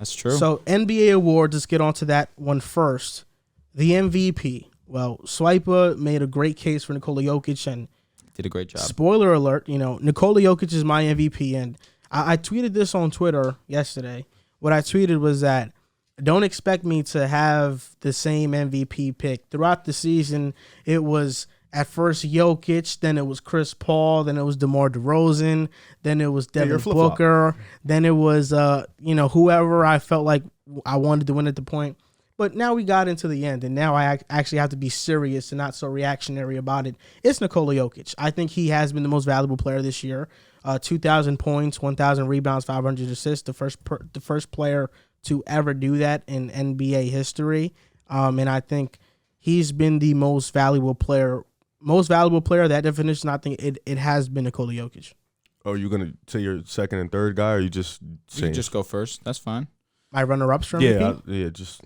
That's true. So NBA awards, let's get on to that one first. The MVP. Well, Swiper made a great case for Nikola Jokic, and did a great job. Spoiler alert, Nikola Jokic is my MVP, and I tweeted this on Twitter yesterday. What I tweeted was that don't expect me to have the same MVP pick. Throughout the season, it was at first Jokic, then it was Chris Paul, then it was DeMar DeRozan, then it was Devin Booker, then it was whoever I felt like I wanted to win at the point. But now we got into the end, and now I actually have to be serious and not so reactionary about it. It's Nikola Jokic. I think he has been the most valuable player this year. 2,000 points, 1,000 rebounds, 500 assists. The first player to ever do that in NBA history. And I think he's been the most valuable player. That definition, I think it has been Nikola Jokic. Oh, you're going to say your second and third guy, or you just saying? You can just go first. That's fine. My runner-ups for MVP? Yeah, just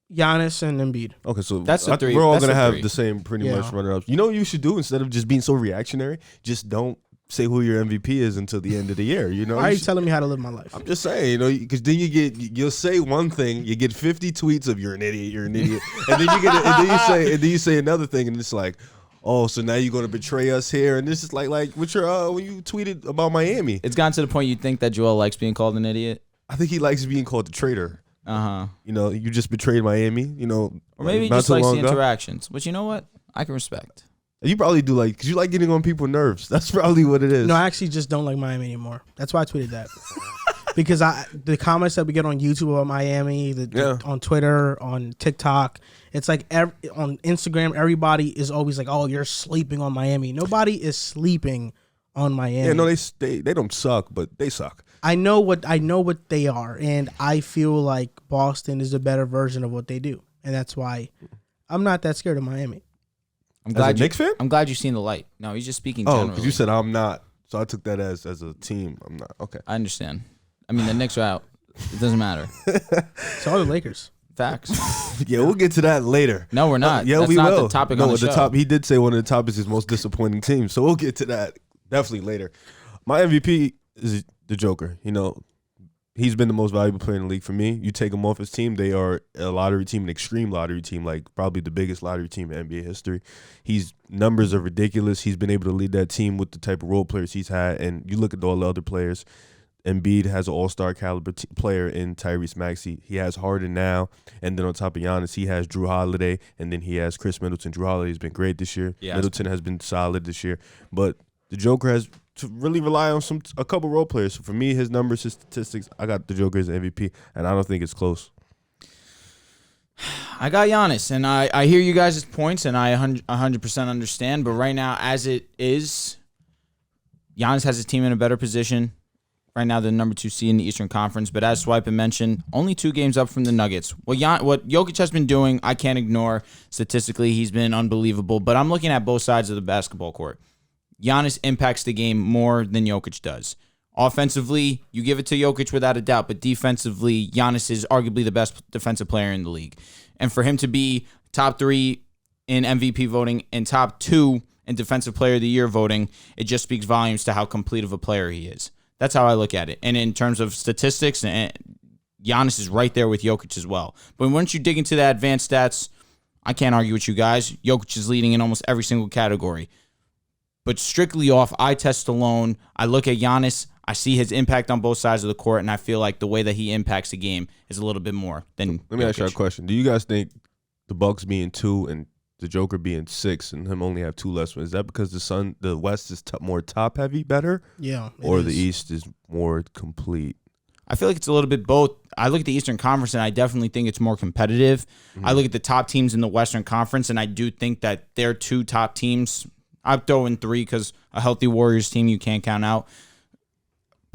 Giannis and Embiid. Okay, so that's the three. We're all going to have the same pretty much runner-ups. You know what you should do? Instead of just being so reactionary, just don't say who your MVP is until the end of the year. Why are you telling me how to live my life? I'm just saying, because then you'll say one thing, you get 50 tweets of you're an idiot, and then you say another thing, and it's like, oh, so now you're going to betray us here, and this is like with your when you tweeted about Miami. It's gotten to the point you think that Joel likes being called an idiot. I think he likes being called the traitor. You just betrayed Miami. Or maybe he just likes the interactions, which you know what, I can respect. You probably do because you like getting on people's nerves. That's probably what it is. No, I actually just don't like Miami anymore. That's why I tweeted that. Because the comments that we get on YouTube about Miami, on Twitter, on TikTok, it's like on Instagram, everybody is always like, "Oh, you're sleeping on Miami." Nobody is sleeping on Miami. Yeah, no, they don't suck, but they suck. I know what they are, and I feel like Boston is a better version of what they do, and that's why I'm not that scared of Miami. I'm glad Knicks fan? I'm glad you've seen the light. No, he's just speaking generally. Oh, because you said I'm not. So I took that as a team. I'm not. Okay. I understand. I mean, the Knicks are out. It doesn't matter. So are the Lakers. Facts. Yeah, we'll get to that later. No, we're not. Yeah, That's we not will. The topic on the show. He did say one of the topics is most disappointing team. So we'll get to that definitely later. My MVP is the Joker. He's been the most valuable player in the league for me. You take him off his team, they are a lottery team, an extreme lottery team, like probably the biggest lottery team in NBA history. His numbers are ridiculous. He's been able to lead that team with the type of role players he's had. And you look at all the other players. Embiid has an all-star caliber player in Tyrese Maxey. He has Harden now. And then on top of Giannis, he has Drew Holiday. And then he has Chris Middleton. Drew Holiday has been great this year. Yeah, Middleton has been solid this year. But the Joker has to really rely on a couple role players. So for me, his numbers, his statistics, I got the Joker as MVP, and I don't think it's close. I got Giannis, and I hear you guys' points, and I 100% understand. But right now, as it is, Giannis has his team in a better position. Right now, they're the number 2 seed in the Eastern Conference. But as Swipe mentioned, only 2 games up from the Nuggets. What Jokic has been doing, I can't ignore. Statistically, he's been unbelievable. But I'm looking at both sides of the basketball court. Giannis impacts the game more than Jokic does. Offensively, you give it to Jokic without a doubt, but defensively, Giannis is arguably the best defensive player in the league. And for him to be top 3 in MVP voting and top 2 in Defensive Player of the Year voting, it just speaks volumes to how complete of a player he is. That's how I look at it. And in terms of statistics, Giannis is right there with Jokic as well. But once you dig into the advanced stats, I can't argue with you guys. Jokic is leading in almost every single category. But strictly off eye test alone, I look at Giannis, I see his impact on both sides of the court, and I feel like the way that he impacts the game is a little bit more than Let me Jokic. ask you a question. Do you guys think the Bucks being 2 and the Joker being 6 and him only have 2 less wins, is that because the West is more top-heavy better? Yeah. Or the East is more complete? I feel like it's a little bit both. I look at the Eastern Conference, and I definitely think it's more competitive. I look at the top teams in the Western Conference, and I do think that their 2 top teams – I'd throw in 3 because a healthy Warriors team you can't count out.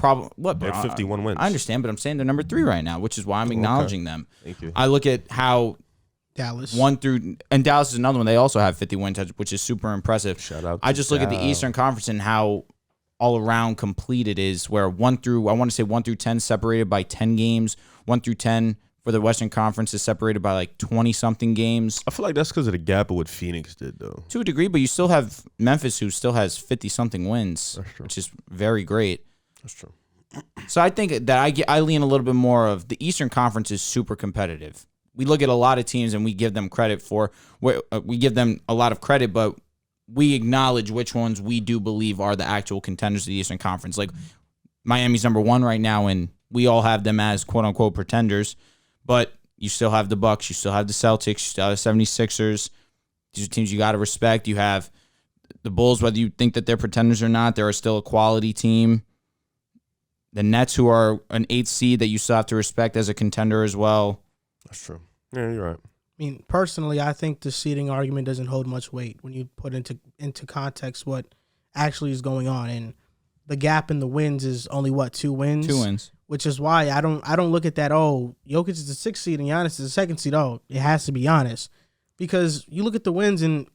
They have 51 wins. I understand, but I'm saying they're number 3 right now, which is why I'm acknowledging them. Thank you. I look at how Dallas. and Dallas is another one. They also have 50 wins, which is super impressive. Shout out. I just look at the Eastern Conference and how all around complete it is. Where 1 through 10 separated by 10 games. 1 through 10 for the Western Conference is separated by like 20-something games. I feel like that's because of the gap of what Phoenix did, though. To a degree, but you still have Memphis, who still has 50-something wins, which is very great. That's true. So I think that I lean a little bit more of the Eastern Conference is super competitive. We look at a lot of teams and we give them credit we give them a lot of credit, but we acknowledge which ones we do believe are the actual contenders of the Eastern Conference. Like Miami's number 1 right now, and we all have them as quote unquote pretenders, but you still have the Bucks, you still have the Celtics, you still have the 76ers. These are teams you got to respect. You have the Bulls, whether you think that they're pretenders or not, they're still a quality team. The Nets, who are an 8th seed that you still have to respect as a contender as well. That's true. Yeah, you're right. I mean, personally, I think the seeding argument doesn't hold much weight when you put into context what actually is going on. And the gap in the wins is only, 2 wins? 2 wins. Which is why I don't look at that, Jokic is the 6th seed and Giannis is the 2nd seed. It has to be Giannis. Because you look at the wins and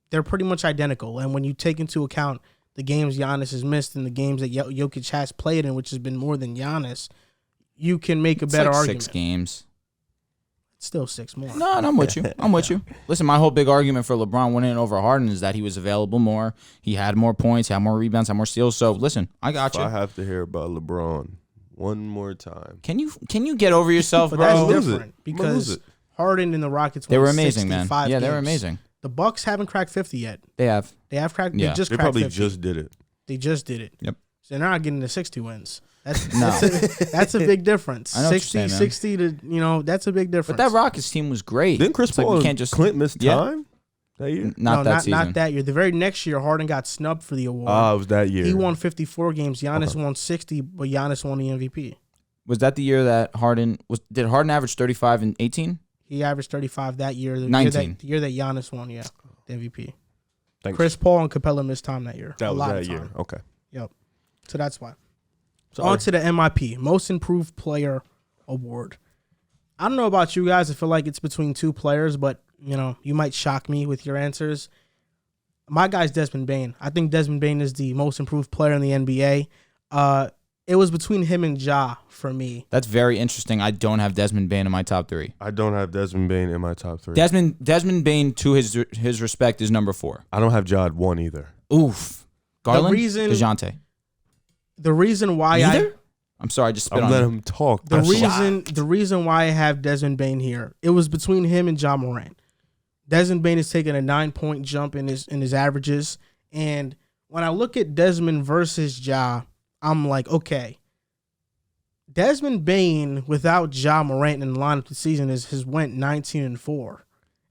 they're pretty much identical. And when you take into account the games Giannis has missed and the games that Jokic has played in, which has been more than Giannis, you can make a better argument. 6 games. It's still 6 more. No, I'm with you. I'm with you. Listen, my whole big argument for LeBron winning over Harden is that he was available more. He had more points, had more rebounds, had more steals. So, listen, I got you. I have to hear about LeBron one more time. Can you get over yourself, But bro? that's different because Harden and the Rockets They won were amazing, man. 65 Yeah, they were games. amazing. The Bucks haven't cracked 50 yet. They have. They have cracked. Yeah. They just They cracked probably 50. just did it. They just did it. Yep. So they're not getting to 60 wins. That's No. that's a big difference. I know what you're 60, saying, man. 60 to that's a big difference. But that Rockets team was great. Didn't Chris It's like Paul we and can't just Clint miss time that year? Not that season. Not that year. The very next year, Harden got snubbed for the award. It was that year. He won 54 games. Giannis won 60, but Giannis won the MVP. Was that the year that Harden was? Did Harden average 35 and 18? He averaged 35 that year. The 19. The year that Giannis won, the MVP. Thanks. Chris Paul and Capella missed time that year. That a was lot that of time. year. Okay. Yep. So that's why. Sorry. On to the MIP, Most Improved Player Award. I don't know about you guys. I feel like it's between 2 players, but you might shock me with your answers. My guy's Desmond Bane. I think Desmond Bane is the most improved player in the NBA. It was between him and Ja for me. That's very interesting. I don't have Desmond Bane in my top 3. I don't have Desmond Bane in my top 3. Desmond Bane, to his respect, is number 4. I don't have Ja at 1 either. Oof. Garland, reason- DeJounte. The reason why Either? I'm sorry, I just spit I'm on letting you. him talk. the That's all. reason why I have Desmond Bane here, it was between him and Ja Moran. Desmond Bane has taken a 9-point jump in his averages, and when I look at Desmond versus Ja, I'm like, okay, Desmond Bane without Ja Morant in the lineup this season has went 19-4,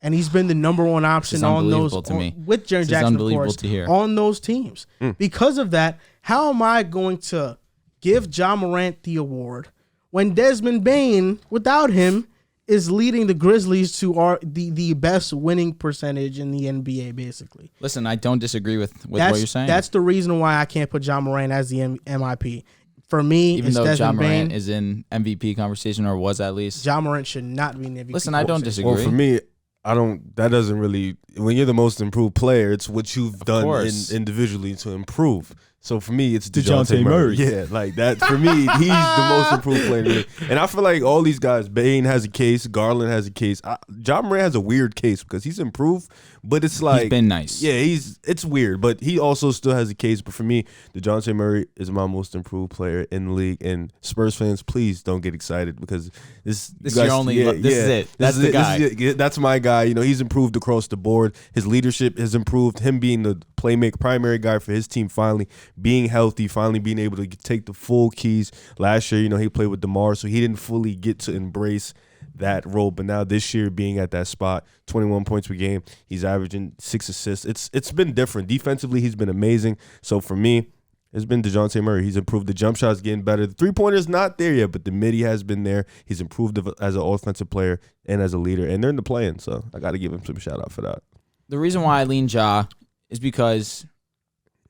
and he's been the number 1 option on those unbelievable to me. with Jaren This is Jackson, of unbelievable course, to hear. on those teams. Because of that, how am I going to give Ja Morant the award when Desmond Bane, without him, is leading the Grizzlies to the best winning percentage in the NBA, basically? Listen, I don't disagree with what you're saying. That's the reason why I can't put Ja Morant as the MIP. For me, Even it's though Ja Desmond Morant Bane. is in MVP conversation, or was at least. Ja Morant should not be in the MVP. Listen, I don't conversation. disagree. Well, for me, I don't. That doesn't really. When you're the most improved player, it's what you've done individually to improve. So for me, it's DeJounte Murray. Yeah, like that. For me, he's the most improved player in the league. And I feel like all these guys, Bane has a case, Garland has a case. Ja Morant has a weird case because he's improved, but it's like He's been nice. Yeah, it's weird, but he also still has a case. But for me, DeJounte Murray is my most improved player in the league. And Spurs fans, please don't get excited because this is your only. This is it. That's the guy. That's my guy. He's improved across the board. His leadership has improved. Him being the primary guy for his team, finally being healthy, finally being able to take the full keys. Last year, he played with DeMar, so he didn't fully get to embrace that role. But now this year, being at that spot, 21 points per game, he's averaging 6 assists. It's been different. Defensively, he's been amazing. So for me, it's been DeJounte Murray. He's improved. The jump shot's getting better. The three-pointer's not there yet, but the midi has been there. He's improved as an offensive player and as a leader, and they're in the play-in, so I got to give him some shout-out for that. The reason why I lean Ja is because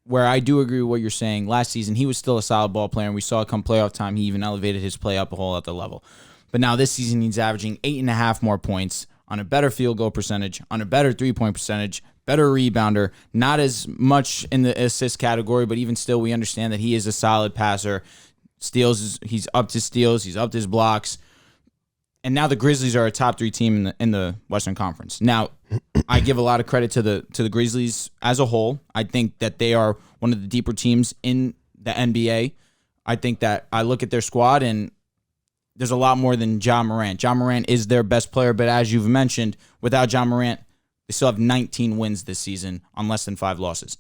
where I do agree with what you're saying, last season he was still a solid ball player, and we saw come playoff time he even elevated his play up a whole other level. But now this season he's averaging 8.5 more points on a better field goal percentage, on a better three-point percentage, better rebounder, not as much in the assist category, but even still we understand that he is a solid passer. Steals, he's upped his steals, he's upped his blocks. And now the Grizzlies are a top 3 team in the Western Conference. Now, I give a lot of credit to the Grizzlies as a whole. I think that they are one of the deeper teams in the NBA. I think that I look at their squad and there's a lot more than Ja Morant. Ja Morant is their best player, but as you've mentioned, without Ja Morant, they still have 19 wins this season on less than 5 losses.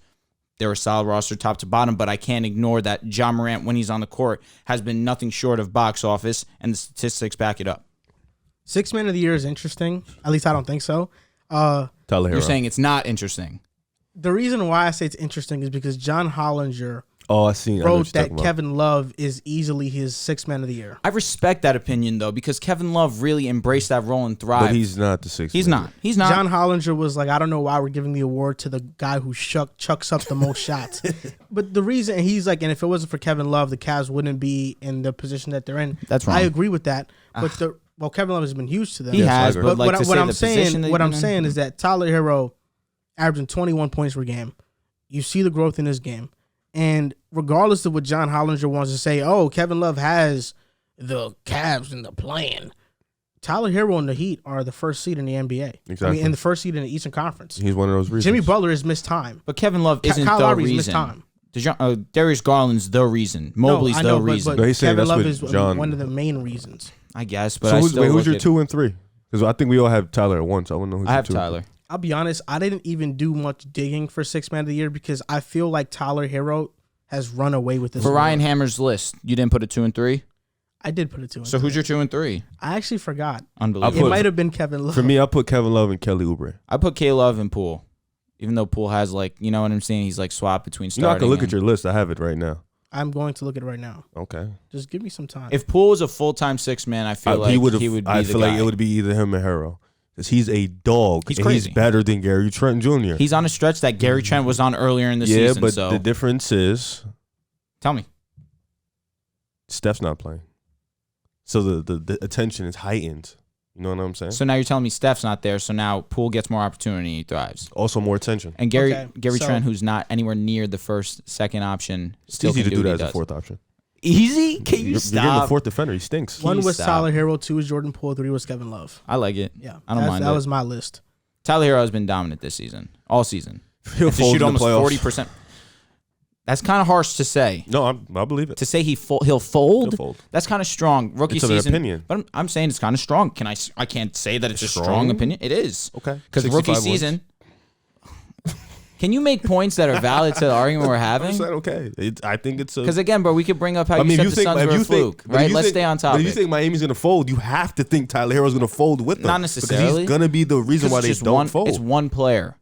They're a solid roster top to bottom, but I can't ignore that Ja Morant, when he's on the court, has been nothing short of box office, and the statistics back it up. Sixth man of the year is interesting. At least I don't think so. Tyler Hero. You're saying it's not interesting. The reason why I say it's interesting is because John Hollinger I know what wrote you're that talking about. Kevin Love is easily his sixth man of the year. I respect that opinion, though, because Kevin Love really embraced that role and thrived. But he's not the sixth. He's not. He's not. John Hollinger was like, I don't know why we're giving the award to the guy who chucks up the most shots. But the reason, he's like, and if it wasn't for Kevin Love, the Cavs wouldn't be in the position that they're in. That's wrong. I agree with that. But Kevin Love has been huge to them. He has, I agree. but like to say I'm the position saying, what I'm saying is that Tyler Hero averaging 21 points per game. You see the growth in his game. And regardless of what John Hollinger wants to say, Kevin Love has the Cavs in the plan. Tyler Hero and the Heat are the first seed in the NBA. Exactly. I mean, and the first seed in the Eastern Conference. He's one of those reasons. Jimmy Butler has missed time. But Kevin Love isn't Kyle the Lowry's missed reason. time. Darius Garland's the reason. Mobley's I know, the reason. But he's saying Kevin that's Love what is John- one of the main reasons. I guess, but So I who's still your look at- 2 and 3? Because I think we all have Tyler at once. I want to know who's I have your 2 and Tyler. I'll be honest, I didn't even do much digging for sixth man of the year because I feel like Tyler Hero has run away with this. For Ryan award. Hammer's list, you didn't put a 2 and 3. I did put a 2 and So 3. who's your 2 and 3? I actually forgot. Unbelievable. It might have been Kevin Love. For me, I put Kevin Love and Kelly Oubre. I put K Love and Poole, even though Poole has you know what I'm saying. He's swapped between You know, I starting. can look at and- your list. I have it right now. I'm going to look at it right now. Okay. Just give me some time. If Poole was a full-time six man, I feel like he would be I the feel guy. like it would be either him or Hero. Because he's a dog. He's and crazy. He's better than Gary Trent Jr. He's on a stretch that Gary Trent was on earlier in the yeah, season. but So the difference is tell me. Steph's not playing. So the attention is heightened. You know what I'm saying? So now you're telling me Steph's not there. So now Poole gets more opportunity. He thrives. Also more attention. And Gary Okay, so- Trent, who's not anywhere near the second option, It's still easy can to do what that he as a does. fourth option. Easy? Can you You're getting the stop? fourth defender. He stinks. One was stop. Tyler Hero, 2 was Jordan Poole, 3 was Kevin Love. I like it. Yeah, I don't mind That it. was my list. Tyler Hero has been dominant this season, all season. He'll To fold shoot in the almost playoffs. 40%. That's kind of harsh to say. No, I believe it. To say he'll fold, He'll fold. that's kind of strong. Rookie It's an season. opinion. But I'm saying it's kind of strong. I can't say that it's a strong opinion. It is. Okay. Because rookie 65 wins. season. Can you make points that are valid to the argument we're I'm having? saying okay. I think it's a. Because again, bro, we could bring up how you said the Suns were a fluke, but right? if you Let's think- stay on But topic. if you think Miami's gonna fold, you have to think Tyler Hero's gonna fold with them. Not necessarily. Because he's gonna be the reason why it's they just don't one, fold. It's one player.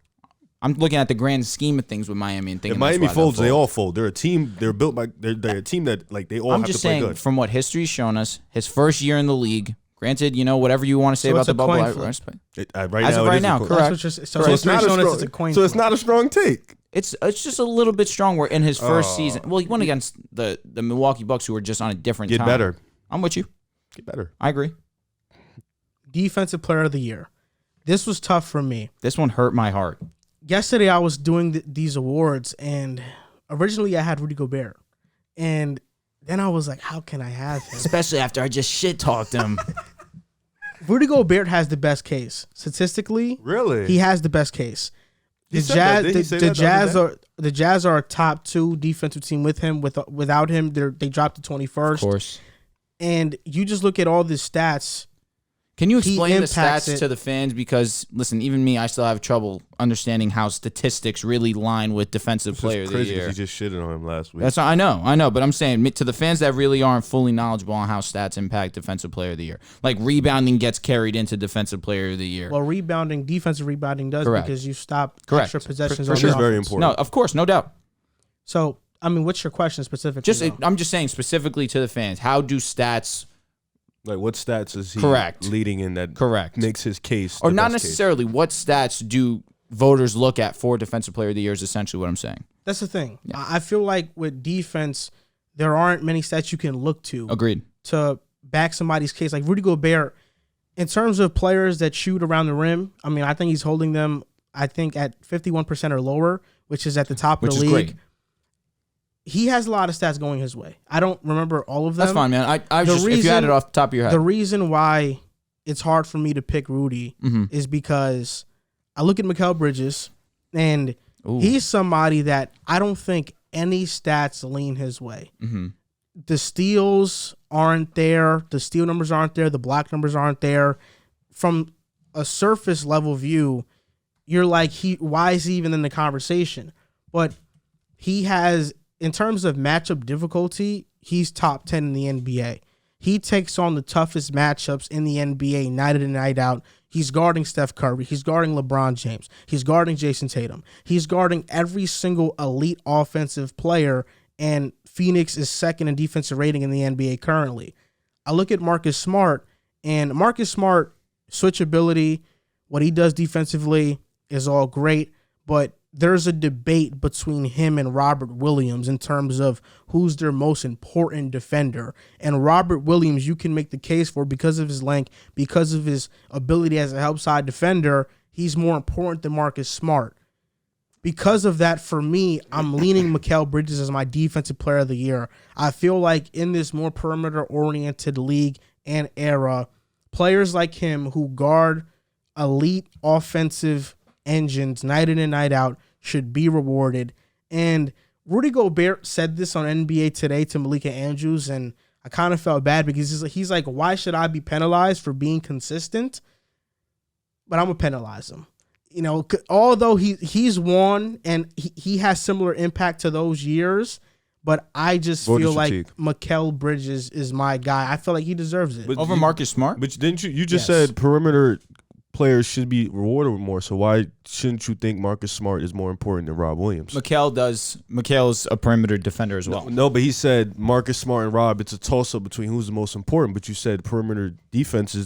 I'm looking at the grand scheme of things with Miami and thinking If Miami that's why they'll folds, they fold. all fold. They're a team. They're built by. They're a team that they all I'm have just to play saying, good. from what history's shown us, his first year in the league. Granted, whatever you want to say So about it's the a bubble, coin I flip. respect. Right As of now, right it is a now, coin- correct. That's what you're, so So it's history not a showing us strong. it's a coin So it's flip. not a strong take. It's just a little bit strong. Where in his first season, well, he went against the Milwaukee Bucks, who were just on a different Get time. better. I'm with you. Get better. I agree. Defensive player of the year. This was tough for me. This one hurt my heart. Yesterday I was doing these awards, and originally I had Rudy Gobert. And then I was like, how can I have him? Especially after I just shit talked him. Rudy Gobert has the best case. Statistically, Really? he has the best case. He The said that. Jazz, Didn't he say the that the other Jazz are the Jazz are a top 2 defensive team with him. Without him, they dropped to 21st. Of course. And you just look at all the stats. Can you He explain the impacts stats it. to the fans? Because listen, even me, I still have trouble understanding how statistics really line with defensive player of the crazy 'cause year. he just shitted on him last week. That's I know, but I'm saying to the fans that really aren't fully knowledgeable on how stats impact defensive player of the year, like rebounding gets carried into defensive player of the year. Well, defensive rebounding does Correct. because you stop Correct. extra possessions For on sure. the It's very offense. important. No, of course, no doubt. So, I mean, what's your question specifically? though? I'm just saying specifically to the fans, how do stats Like, what stats is he Correct. leading in that correct? makes his case? Or the not best case? necessarily, what stats do voters look at for defensive player of the year is essentially what I'm saying. That's the thing. I feel like with defense, there aren't many stats you can look to Agreed. to back somebody's case. Like Rudy Gobert, in terms of players that shoot around the rim, I mean, I think he's holding them, at 51% or lower, which is at the top Which of is the league. great. He has a lot of stats going his way. I don't remember all of them. That's fine, man. I The just if you had it off the top of your head. The reason why it's hard for me to pick Rudy Mm-hmm. is because I look at Mikal Bridges, and Ooh. he's somebody that I don't think any stats lean his way. Mm-hmm. the steals aren't there. The steal numbers aren't there. The block numbers aren't there. From a surface level view, you're like, why is he even in the conversation? But he has, in terms of matchup difficulty, he's top 10 in the NBA. He takes on the toughest matchups in the NBA night in and night out. He's guarding Steph Curry. He's guarding LeBron James. He's guarding Jason Tatum. He's guarding every single elite offensive player, and Phoenix is second in defensive rating in the NBA currently. I look at Marcus Smart, and Marcus Smart, switchability, what he does defensively is all great, but there's a debate between him and Robert Williams in terms of who's their most important defender. And Robert Williams, you can make the case for, because of his length, because of his ability as a help side defender, he's more important than Marcus Smart. Because of that, for me, I'm leaning Mikal Bridges as my defensive player of the year. I feel like in this more perimeter-oriented league and era, players like him who guard elite offensive engines night in and night out should be rewarded. And Rudy Gobert said this on NBA Today to Malika Andrews, and I kind of felt bad because he's like, why should I be penalized for being consistent? But I'm going to penalize him. You know, although he's won and he has similar impact to those years, but I just feel like Mikal Bridges is my guy. I feel like he deserves it. Over Marcus Smart? But didn't you just said perimeter players should be rewarded more, so why shouldn't you think Marcus Smart is more important than Rob Williams? Mikal's a perimeter defender as well. No, but he said Marcus Smart and Rob, it's a toss-up between who's the most important, but you said perimeter defense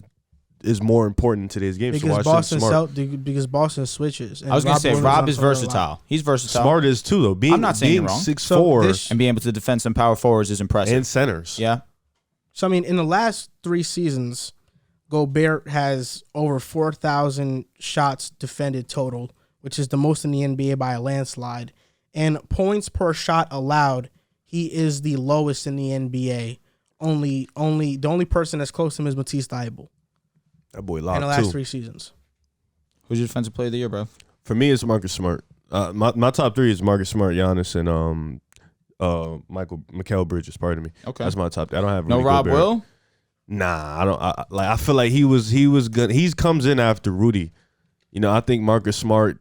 is more important in today's game. Because so why shouldn't Smart? Because Boston switches. I was going to say, Rob is versatile. He's versatile. Smart is too, though. I'm not saying wrong. 6'4" and being able to defend some power forwards is impressive. And centers. Yeah. So, I mean, in the last 3 seasons, Gobert has over 4,000 shots defended total, which is the most in the NBA by a landslide. And points per shot allowed, he is the lowest in the NBA. The only person that's close to him is Matisse Thybulle. That boy locked in the last too. 3 seasons. Who's your defensive player of the year, bro? For me, it's Marcus Smart. My top 3 is Marcus Smart, Giannis, and Mikal Bridges. Pardon me. Okay, that's my top 3. I don't have no Rudy Rob Gobert. Will. Nah, I don't. I feel like he was good. He comes in after Rudy. You know, I think Marcus Smart,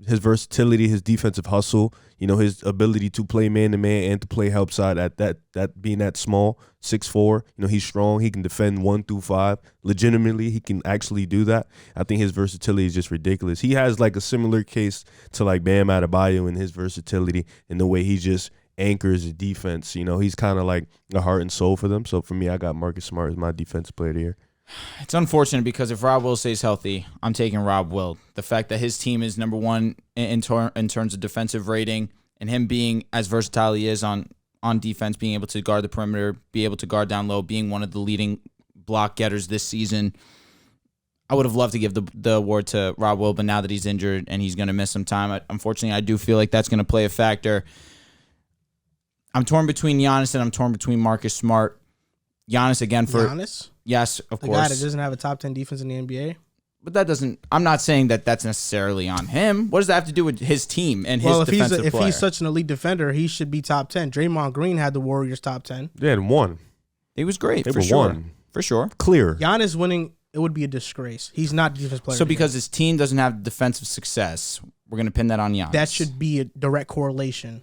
his versatility, his defensive hustle, you know, his ability to play man to man and to play help side at that being that small, 6'4". You know, he's strong. He can defend 1 through 5. Legitimately, he can actually do that. I think his versatility is just ridiculous. He has like a similar case to like Bam Adebayo in his versatility and the way he just anchors the defense. You know, he's kind of like the heart and soul for them. So for me, I got Marcus Smart as my defensive player of the year. It's unfortunate because if Rob Will stays healthy, I'm taking Rob Will. The fact that his team is number 1 in terms of defensive rating, and him being as versatile he is on defense, being able to guard the perimeter, be able to guard down low, being one of the leading block getters this season, I would have loved to give the award to Rob Will, but now that he's injured and he's going to miss some time, unfortunately, I do feel like that's going to play a factor. I'm torn between Giannis and I'm torn between Marcus Smart. Giannis again for Giannis? Yes, of course. The guy that doesn't have a top 10 defense in the NBA. But that doesn't. I'm not saying that that's necessarily on him. What does that have to do with his team and his defensive player? If he's such an elite defender, he should be top 10. Draymond Green had the Warriors top 10. They had 1. He was great. They for were sure. 1. For sure. Clear. Giannis winning, it would be a disgrace. He's not defensive player. So because his team doesn't have defensive success, we're going to pin that on Giannis. That should be a direct correlation.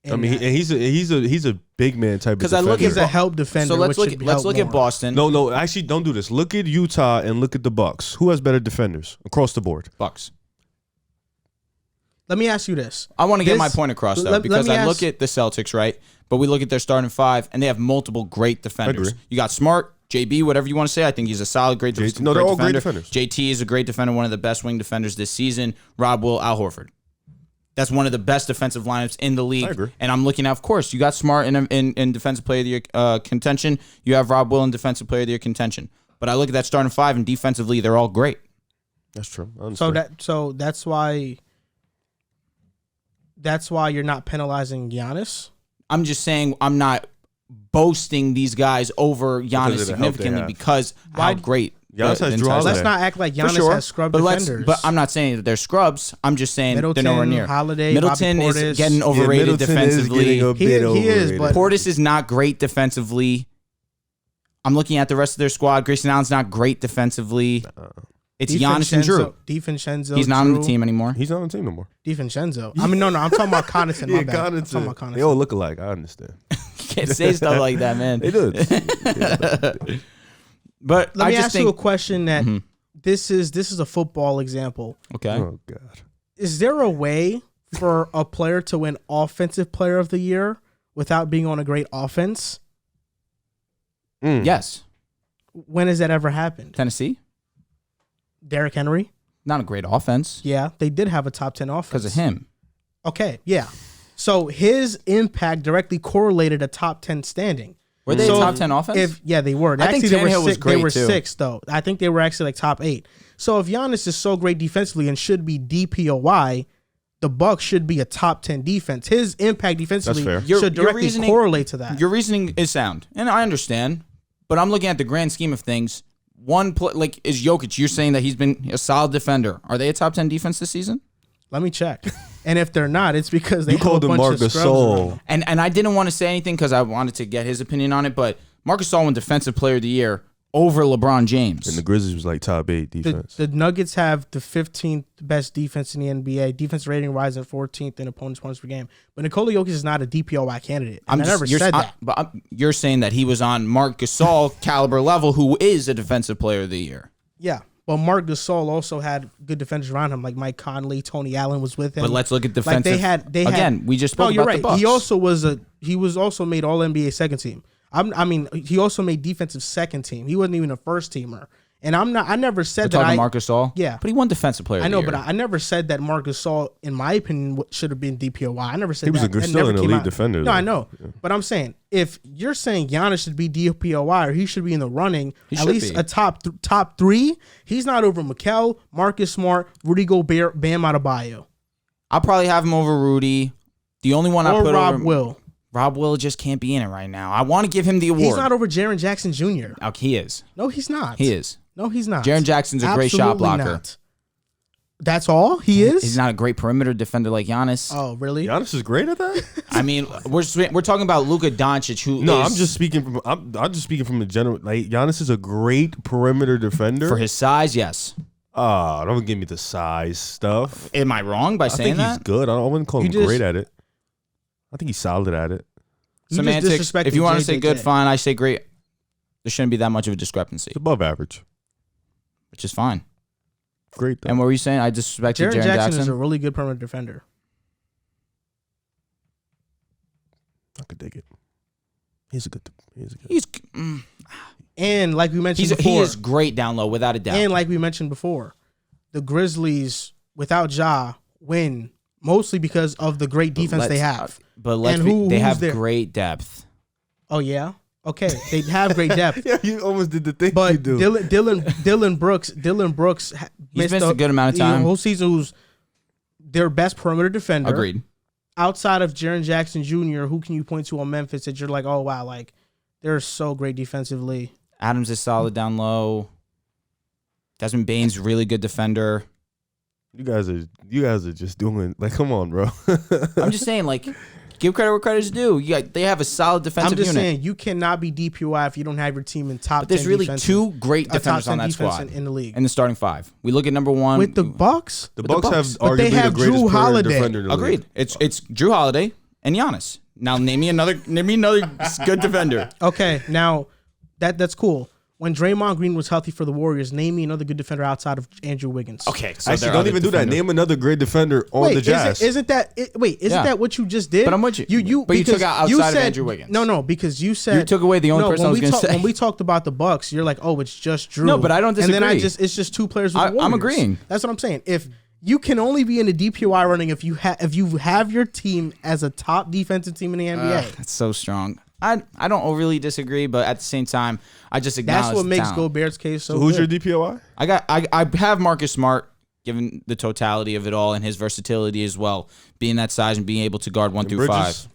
I mean, he's a big man type of defender. Because I look as a help defender. So let's look at Boston. No, actually, don't do this. Look at Utah and look at the Bucks. Who has better defenders across the board? Bucks. Let me ask you this. I want to get my point across, though, because I look at the Celtics, right? But we look at their starting 5, and they have multiple great defenders. You got Smart, JB, whatever you want to say. I think he's a solid, great defender. No, they're all great defenders. JT is a great defender, one of the best wing defenders this season. Rob Will, Al Horford. That's one of the best defensive lineups in the league. I agree. And I'm looking at, of course, you got Smart in defensive player of the year contention. You have Rob Will in defensive player of the year contention. But I look at that starting 5, and defensively, they're all great. That's true. So that's why you're not penalizing Giannis? I'm just saying I'm not boasting these guys over Giannis significantly because how great. Giannis has Drew Holiday. Let's not act like Giannis sure. has scrub but defenders. But I'm not saying that they're scrubs. I'm just saying Middleton, they're nowhere near. Holiday, Middleton Bobby is Portis. getting overrated defensively. He is, but Portis is not great defensively. I'm looking at the rest of their squad. Grayson Allen's not great defensively. It's Giannis and Drew. DiVincenzo. He's not on the team anymore. He's not on the team no more. DiVincenzo. I mean, no, I'm talking about Connaughton. My bad. I'm talking about Connaughton. They all look alike. I understand. You can't say stuff like that, man. They do. But Let I me just ask think, you a question that this is a football example. okay. Oh God. Is there a way for a player to win Offensive Player of the Year without being on a great offense? Yes. When has that ever happened? Tennessee, Derrick Henry? not a great offense Yeah, they did have a top 10 offense. because of him. Okay, yeah. So his impact directly correlated a top 10 standing. Were they So a top 10 offense? Yeah, they were. I think Actually, Tannehill was great, they were too. 6, though. I think they were actually like top 8. So if Giannis is so great defensively and should be DPOY, the Bucks should be a top 10 defense. His impact defensively fair. should directly correlate to that. Your reasoning is sound, and I understand. But I'm looking at the grand scheme of things. One like is Jokic. You're saying that he's been a solid defender. Are they a top 10 defense this season? Let me check. And if they're not, it's because they You called him Marc Gasol. And I didn't want to say anything because I wanted to get his opinion on it. But Marc Gasol won Defensive Player of the Year over LeBron James. And the Grizzlies was like top 8 defense. The Nuggets have the 15th best defense in the NBA. Defense rating rising 14th in opponents' points per game. But Nikola Jokic is not a DPOY candidate. And I never said that. But you're saying that he was on Marc Gasol caliber level, who is a Defensive Player of the Year. Yeah. But Marc Gasol also had good defenders around him, like Mike Conley, Tony Allen was with him. But let's look at defensive. Like they had again. We just spoke you're about right. the Bucks. He was also made All NBA second team. He also made defensive second team. He wasn't even a first teamer. And I never said We're that. talking Marc Gasol. Yeah, but he won Defensive Player. I know, of the but year. I never said that Marc Gasol, in my opinion, should have been DPOY. I never said He was that. still an elite defender. No, though. I know, but I'm saying if you're saying Giannis should be DPOY or he should be in the running, at should least be. a top 3. He's not over Mikal, Marcus Smart, Rudy Gobert, Bam Adebayo, I'll probably have him over Rudy. The only one I or put Rob over Will. Rob Will just can't be in it right now. I want to give him the award. He's not over Jaren Jackson Jr. Oh, he is. No, he's not. He is. No, he's not. Jaren Jackson's a great shot Absolutely blocker. not. That's all he is. He's not a great perimeter defender like Giannis. Oh, really? Giannis is great at that. I mean, we're talking about Luka Doncic, who No, is, I'm just speaking from the general. Like Giannis is a great perimeter defender. for his size. Yes. Don't give me the size stuff. Am I wrong by I saying think he's that? good. I wouldn't call him You just- great at it. I think he's solid at it. You just Semantics. disrespected If you want to say JJJ. good, fine. I say great. There shouldn't be that much of a discrepancy, It's above average. which is fine. Great though. And what were you saying? I disrespected Jaren Jaren Jackson Jackson. is a really good perimeter defender. I could dig it. He's a good. And like we mentioned he before, is great down low, without a doubt. and like we mentioned before, the Grizzlies without Ja win mostly because of the great defense they have. But let's And be, they who's have there? great depth. Oh yeah, okay, they have great depth. Yeah, you almost did the thing But you do. Dylan Brooks He's missed a good amount of time. The whole season, who's their best perimeter defender. Agreed. Outside of Jaren Jackson Jr., who can you point to on Memphis that you're like, oh wow, like they're so great defensively? Adams is solid down low. Desmond Bane's really good defender. You guys are just doing like, come on, bro. I'm just saying, like, give credit where credit's due. They have a solid defensive I'm just unit. saying you cannot be DPOI if you don't have your team in top. But there's 10 really defensive- two great top defenders 10 on that defense squad in the league. in the starting five. We look at number one With the Bucks, The With the Bucks have Bucks. But they arguably have the greatest Drew perimeter Holiday. defender in the Agreed. league. It's Drew Holiday and Giannis. Now name me another good defender. okay, now that's cool. When Draymond Green was healthy for the Warriors, name me another good defender outside of Andrew Wiggins. Okay, so Actually, there are don't other even do that. defenders. Name another great defender on Wait, the Jazz. isn't that Yeah. that what you just did? But I'm with you. But you because took out you outside of said- Andrew Wiggins. No, because you said You took away the only person I was going to say. When we talked about the Bucks, you're like, oh, it's just Drew. No, but I don't And then disagree. it's just two players with the I'm Warriors. agreeing. That's what I'm saying. If you can only be in the DPOI running if you have your team as a top defensive team in the NBA. That's so strong. I don't overly disagree, but at the same time, I just acknowledge That's what the makes talent. Gobert's case so Who's good. your DPOI? I have Marcus Smart, given the totality of it all and his versatility as well, being that size and being able to guard 1 through 5.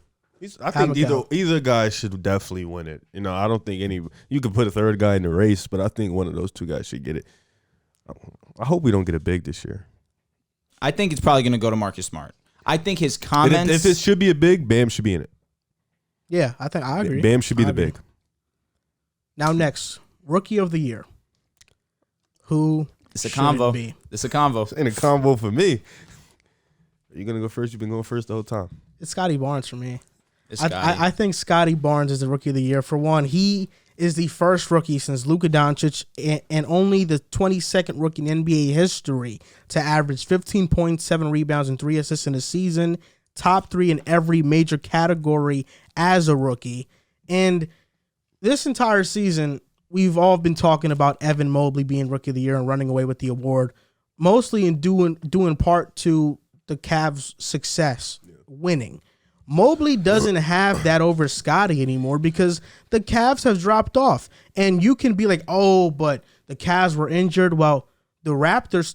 I think either guy should definitely win it. You know, I don't think you could put a third guy in the race, but I think one of those two guys should get it. I hope we don't get it big this year. I think it's probably going to go to Marcus Smart. I think his comments. If it should be a big, Bam should be in it. Yeah, I agree. Bam should be the big. Now next, Rookie of the Year. Who? It's a convo. It's a convo. It's in a convo for me. Are you gonna go first? You've been going first the whole time. It's Scotty Barnes for me. It's I think Scotty Barnes is the Rookie of the Year. For one, he is the first rookie since Luka Doncic and only the 22nd rookie in NBA history to average 15 points, 7 rebounds, and 3 assists in a season. Top 3 in every major category as a rookie. And this entire season, we've all been talking about Evan Mobley being Rookie of the Year and running away with the award, mostly in due part to the Cavs' success, winning. Mobley doesn't have that over Scotty anymore because the Cavs have dropped off. And you can be like, oh, but the Cavs were injured. Well, the Raptors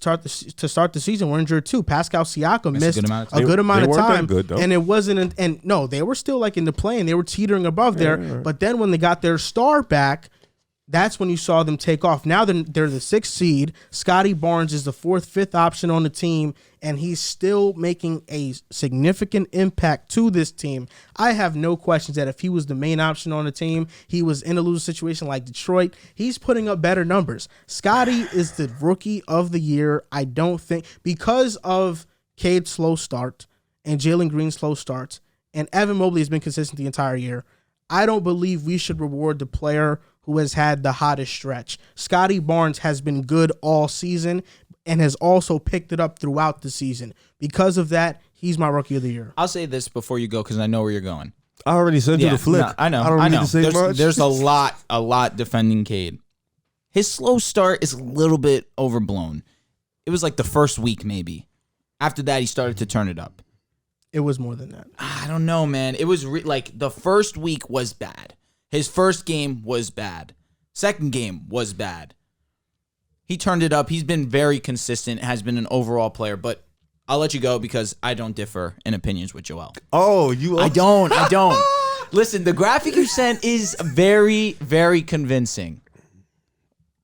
to start the season were injured too. Pascal Siakam missed a good amount of time. And it wasn't, and no, they were still like in the play and they were teetering above there. Right. But then when they got their star back, that's when you saw them take off. Now they're the 6th seed. Scotty Barnes is the 4th, 5th option on the team, and he's still making a significant impact to this team. I have no questions that if he was the main option on the team, he was in a losing situation like Detroit, he's putting up better numbers. Scotty is the Rookie of the Year. I don't think, because of Cade's slow start and Jalen Green's slow starts, and Evan Mobley has been consistent the entire year, I don't believe we should reward the player who has had the hottest stretch. Scotty Barnes has been good all season and has also picked it up throughout the season. Because of that, he's my Rookie of the Year. I'll say this before you go because I know where you're going. I already sent you the flick. No, I know. I don't need to say much. There's a lot defending Cade. His slow start is a little bit overblown. It was like the first week maybe. After that, he started to turn it up. It was more than that. I don't know, man. It was like the first week was bad. His first game was bad. Second game was bad. He turned it up. He's been very consistent, has been an overall player, but I'll let you go because I don't differ in opinions with Joel. Oh, you I don't. Listen, the graphic you sent is very, very convincing.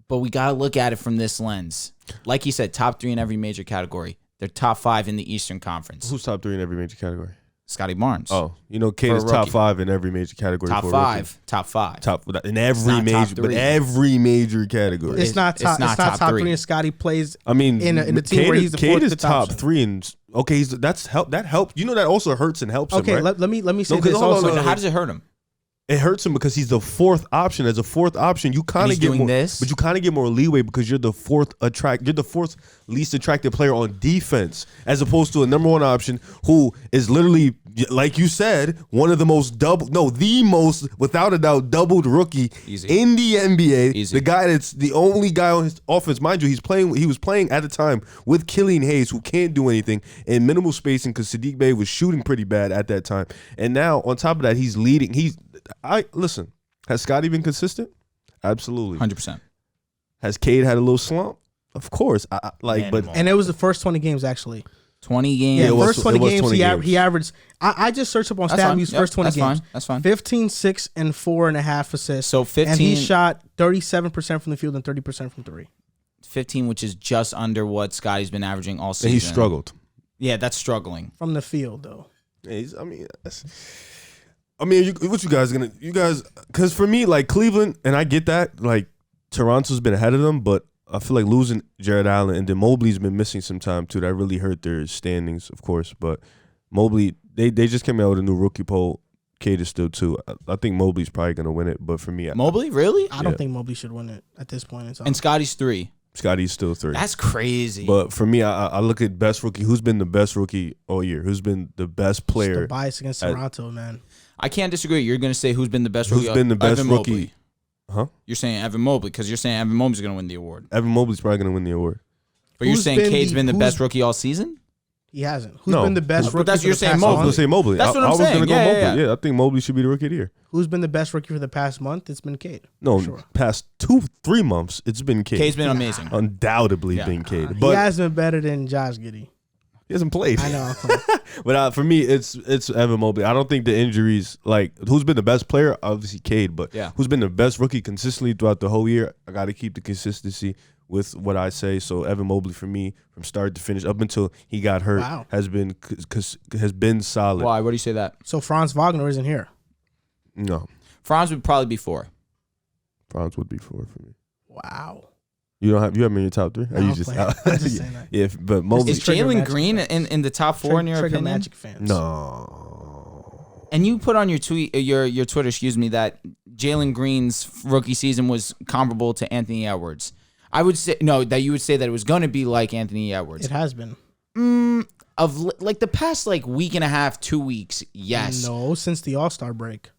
But we got to look at it from this lens. Like he said, top 3 in every major category. They're top 5 in the Eastern Conference. Who's top 3 in every major category? Scotty Barnes. Oh, you know, Cade is top 5 in every major category. Top 5. Top 5. Top in every major, but every major category. It's not top 3. And Scotty plays. I mean, in the team where he's the 4th. Cade is top 3, and okay, that helps. You know, that also hurts and helps him. Okay, right? let me say this also. How does it hurt him? It hurts him because he's the 4th option. As a 4th option, you kind of get more, but you kind of get more leeway because you're the 4th You're the 4th least attractive player on defense, as opposed to a number 1 option who is literally, like you said, the most without a doubt doubled rookie in the NBA. Easy. The guy that's the only guy on his offense, mind you. He was playing at the time with Killian Hayes, who can't do anything in minimal spacing because Sadiq Bey was shooting pretty bad at that time. And now on top of that, he's leading. Listen, has Scotty been consistent? Absolutely. 100%. Has Cade had a little slump? Of course. And it was the first 20 games, actually. 20 games. Yeah, first 20 games, he averaged. I just searched up on StatMuse first 20 games. That's fine. 15, 6, and 4.5 assists. So 15. And he shot 37% from the field and 30% from 3. 15, which is just under what Scotty's been averaging all season. And he struggled. Yeah, that's struggling. From the field, though. Yeah, what you guys gonna? Because for me, like Cleveland, and I get that, like Toronto's been ahead of them, but I feel like losing Jared Allen and then Mobley's been missing some time too. That really hurt their standings, of course. But Mobley, they just came out with a new rookie poll. Cade is still 2. I think Mobley's probably gonna win it, but for me, Mobley, really? I don't think Mobley should win it at this point in time. And Scotty's 3. Scotty's still 3. That's crazy. But for me, I look at best rookie. Who's been the best rookie all year? Who's been the best player? It's the bias against Toronto, man. I can't disagree. You're going to say who's been the best rookie? Who's been the best Evan rookie? Mobley. Huh? You're saying Evan Mobley because you're saying Evan Mobley's going to win the award. Evan Mobley's probably going to win the award. But you're saying Cade's been the best rookie all season? He hasn't. Who's been the best rookie? But that's for you're the saying past Mobley. I was going to say Mobley. That's what I'm saying. saying. I was going to go Mobley. Yeah, I think Mobley should be the rookie of the year. Who's been the best rookie for the past month? It's been Cade. No, past 2-3 months, it's been Cade. Cade's been amazing. Undoubtedly been Cade. He has been better than Josh Giddey. He hasn't played. I know. But for me, it's Evan Mobley. I don't think the injuries, like, who's been the best player? Obviously, Cade. But who's been the best rookie consistently throughout the whole year? I got to keep the consistency with what I say. So Evan Mobley, for me, from start to finish, up until he got hurt, has been solid. Why? What do you say that? So Franz Wagner isn't here. No. Franz would probably be 4. Franz would be 4 for me. Wow. You have him in your top 3? No, I'm just saying that. Yeah, but Mobley. Is Jalen Green in the top 4 in your opinion? Magic fans. No. And you put on your tweet, your Twitter, that Jalen Green's rookie season was comparable to Anthony Edwards. I would say that you would say that it was going to be like Anthony Edwards. It has been. Of like the past week and a half, 2 weeks, yes. No, since the All-Star break.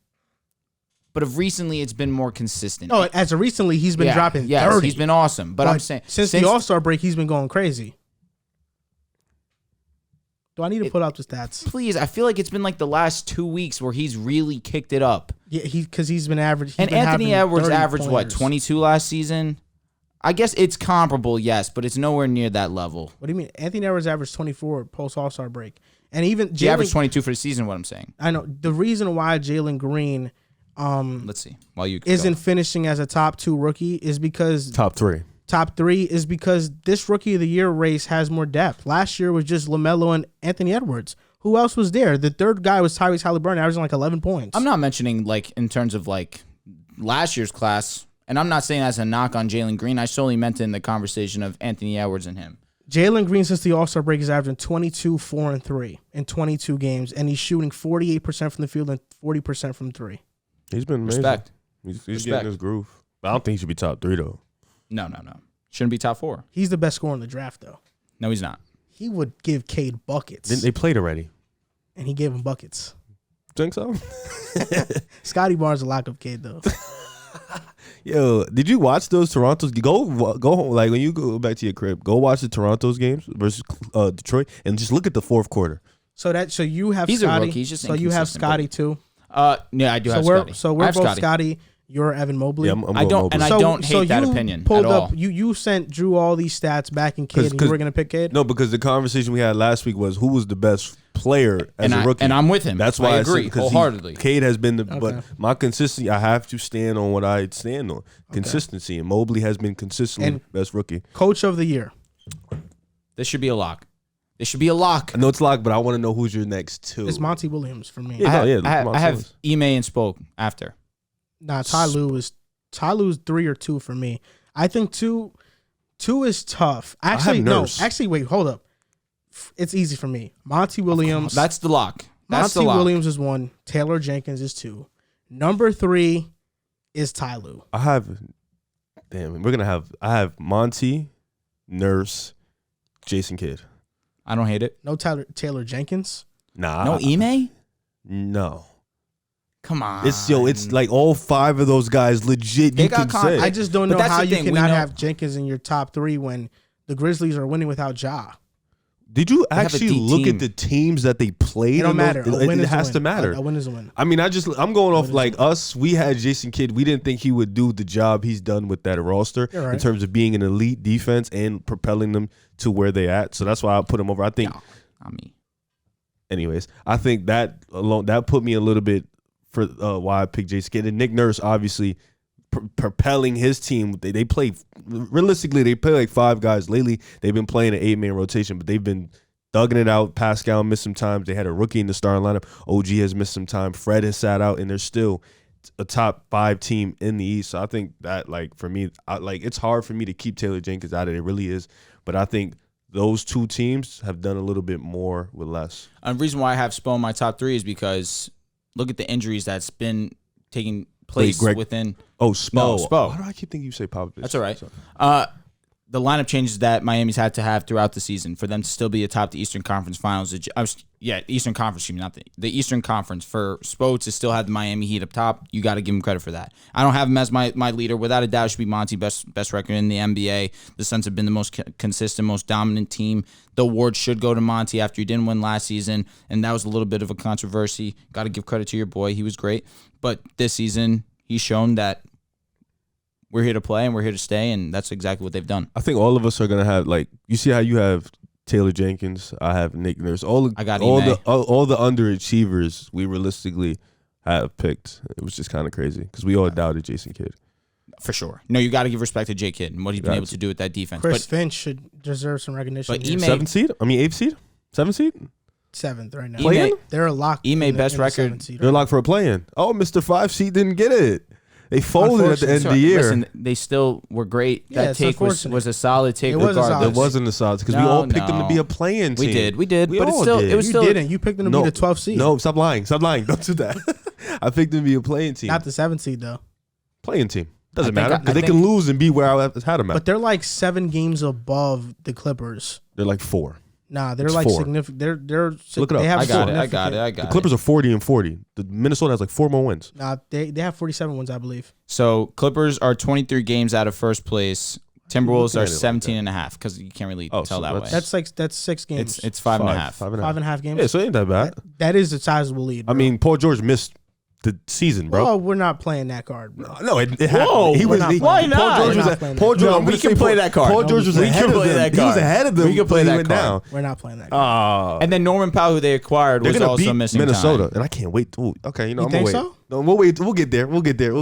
But of recently, it's been more consistent. Oh, as of recently, he's been dropping 30. He's been awesome. But I'm saying since the All-Star break, he's been going crazy. Do I need to put up the stats? Please, I feel like it's been like the last 2 weeks where he's really kicked it up. Yeah, because he's been average. And Anthony Edwards averaged what, 22 last season? I guess it's comparable, yes, but it's nowhere near that level. What do you mean? Anthony Edwards averaged 24 post All-Star break, and even he averaged 22 for the season. What I'm saying. I know the reason why Jalen Green. Let's see. While you isn't finishing as a top 2 rookie is because top 3 is because this rookie of the year race has more depth. Last year was just LaMelo and Anthony Edwards. Who else was there? The third guy was Tyrese Halliburton, averaging 11 points. I'm not mentioning in terms of last year's class, and I'm not saying as a knock on Jalen Green. I solely meant in the conversation of Anthony Edwards and him. Jalen Green, since the All-Star break, is averaging 22, 4, and 3 in 22 games, and he's shooting 48% from the field and 40% from 3. He's been amazing. Respect. He's getting his groove. But I don't think he should be top 3, though. No. Shouldn't be top 4. He's the best scorer in the draft, though. No, he's not. He would give Cade buckets. They played already. And he gave him buckets. Think so? Scotty Barnes a lock up Cade, though. Yo, did you watch those Toronto's? Go home. Like, when you go back to your crib, go watch the Toronto's games versus Detroit and just look at the fourth quarter. So you have he's Scotty. A rookie. He's just so you have Scotty, too? Yeah, I do have Scotty. So we're both Scotty. You're Evan Mobley. Yeah, I don't hate that opinion at all. You sent Drew all these stats back in Cade, and you were going to pick Cade? No, because the conversation we had last week was who was the best player as a rookie. And I'm with him. That's why I agree wholeheartedly. Cade has been but my consistency, I have to stand on what I stand on. Consistency. And Mobley has been consistently best rookie. Coach of the year. This should be a lock. I know it's locked, but I want to know who's your next 2. It's Monty Williams for me. I have Ime and Spoke after. Nah, Ty Lue's 3 or 2 for me. I think 2 is tough. Actually, no. Actually, wait, hold up. It's easy for me. Monty Williams. That's the lock. Monty Williams is 1. Taylor Jenkins is 2. Number 3 is Ty Lue. I have Monty, Nurse, Jason Kidd. I don't hate it. No Taylor Jenkins. Nah. No Ime? No. Come on. It's like all 5 of those guys legit. You can say. I just don't know how you cannot have Jenkins in your top 3 when the Grizzlies are winning without Ja. Did you actually look at the teams that they played? It don't matter. It has to matter. A win is a win. I mean, I'm going off like us. We had Jason Kidd. We didn't think he would do the job he's done with that roster in terms of being an elite defense and propelling them to where they at. So that's why I put him over. I think. Anyways, I think that alone that put me a little bit for why I picked Jason Kidd and Nick Nurse. Obviously, propelling his team. They play realistically. They play like 5 guys lately. They've been playing an 8-man rotation, but they've been thugging it out. Pascal missed some time. They had a rookie in the starting lineup. OG has missed some time. Fred has sat out, and they're still a top 5 team in the East. So I think that, like, for me, it's hard for me to keep Taylor Jenkins out of it. It really is. But I think those 2 teams have done a little bit more with less. And the reason why I have Spo in my top 3 is because look at the injuries that's been taking place within. Oh, Spo. No, Spo. Why do I keep thinking you say Popovich? That's all right. The lineup changes that Miami's had to have throughout the season for them to still be atop the Eastern Conference Finals. Eastern Conference, not the Eastern Conference. For Spo to still have the Miami Heat up top, you got to give him credit for that. I don't have him as my leader. Without a doubt, it should be Monty, best record in the NBA. The Suns have been the most consistent, most dominant team. The award should go to Monty after he didn't win last season, and that was a little bit of a controversy. Got to give credit to your boy. He was great. But this season, he's shown that we're here to play and we're here to stay, and that's exactly what they've done. I think all of us are going to have, like, you see how you have Taylor Jenkins. I have Nick Nurse. I got all Ime. the underachievers we realistically have picked. It was just kind of crazy because we all doubted Jason Kidd. For sure. No, you got to give respect to J. Kidd and what he's been able to do with that defense. Chris Finch should deserve some recognition. But here. Ime- 7th seed? I mean 8th seed? 7th seed? 7th right now. Play-in? They're locked. Ime best in the record. 7th seed They're right locked for a play-in. Oh, Mr. 5 seed didn't get it. They folded at the end of the year. Listen, they still were great. Yeah, That it's take unfortunate. was a solid take. It was a regardless. solid It wasn't the sides because we No, all picked them to no. be a play-in team. We did. We But it's all still, did. it was You still. didn't. You picked them to be the 12th seed. No, stop lying. Stop lying. Don't do that. I picked them to be a play-in team. Not the 7th seed though. Play-in team. Doesn't I think matter I- because I they can think- lose and be where I had them at. But they're like 7 games above the Clippers. They're like 4. Nah, they're It's like 4. significant. They're Look it up. They have I got it. I significant- got it. I The got Clippers it. are 40-40. The Minnesota has like 4 more wins. Nah, they have 47 wins, I believe. So Clippers are 23 games out of first place. Timberwolves Looking are at it like 17 and a half because you can't really Oh, tell so that way. That's 6 games. It's 5.5. 5.5 games. Yeah, so it ain't that bad. That is a sizable lead. I Bro. mean, Paul George missed the season, bro. well, we're not playing that card, bro. No, it happened. Whoa, he we're was. not He, playing that. Paul Why George not? was. We're not Paul playing George. that. I'm We gonna can say play Paul- that card. Paul George was We ahead can of play them. that He was card. ahead of them. We can play when he that went card. down. We're not playing that Ah. card. And then Norman Powell, who they acquired, They're was gonna also beat missing Minnesota, time. and I can't wait. Ooh, okay, You I'm gonna think wait. so? No, we'll wait. We'll get there. We'll get there.